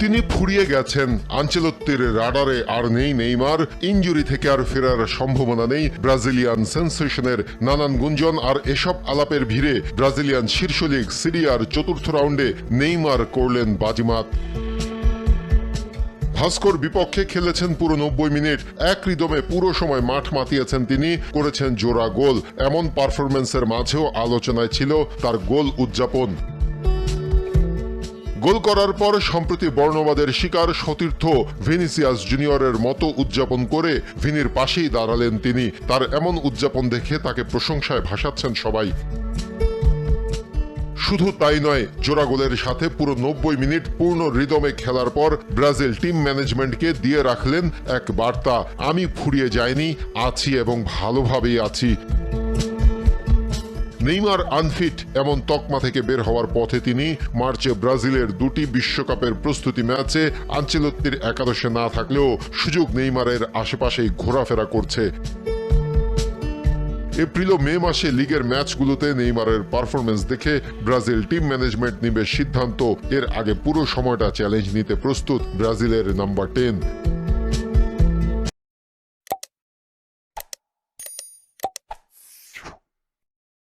তিনি ফুরিয়ে গেছেন। আনচেলত্তির রাডারে আর নেই নেইমার। ইনজুরি থেকে আর ফেরার সম্ভাবনা নেই। ব্রাজিলিয়ান সেন্সেশনের নানান গুঞ্জন আর এসব আলাপের ভিড়ে ব্রাজিলিয়ান শীর্ষ লীগ সিরিয়ার চতুর্থ রাউন্ডে নেইমার করলেন বাজিমাত। ভাস্কর বিপক্ষে খেলেছেন পুরো 90 মিনিট। এক রিদমে পুরো সময় মাঠ মাতিয়েছেন তিনি, করেছেন জোড়া গোল। এমন পারফরমেন্সের মাঝেও আলোচনায় ছিল তার গোল উদযাপন। গোল করার পর সম্প্রতি বর্ণবাদের শিকার সতীর্থ ভিনিসিয়াস জুনিয়রের মতো উদযাপন করে ভিনির পাশেই দাঁড়ালেন তিনি। তার এমন উদযাপন দেখে তাকে প্রশংসায় ভাসাচ্ছেন সবাই। শুধু তাই নয়, জোড়া গোলের সাথে পুরো 90 মিনিট পূর্ণ রিদমে খেলার পর ব্রাজিল টিম ম্যানেজমেন্টকে দিয়ে রাখলেন এক বার্তা, আমি ফুরিয়ে যাইনি, আছি এবং ভালোভাবেই আছি। নেইমার আনফিট এমন তকমা থেকে বের হওয়ার পথে তিনি। মার্চে ব্রাজিলের 2টি বিশ্বকাপের প্রস্তুতি ম্যাচে আনচেলত্তির একাদশে না থাকলেও সুযোগ নেইমারের আশেপাশেই ঘোরাফেরা করছে। এপ্রিল ও মে মাসে লিগের ম্যাচগুলোতে নেইমারের পারফরমেন্স দেখে ব্রাজিল টিম ম্যানেজমেন্ট নেবে সিদ্ধান্ত, এর আগে পুরো সময়টা চ্যালেঞ্জ নিতে প্রস্তুত ব্রাজিলের নাম্বার 10।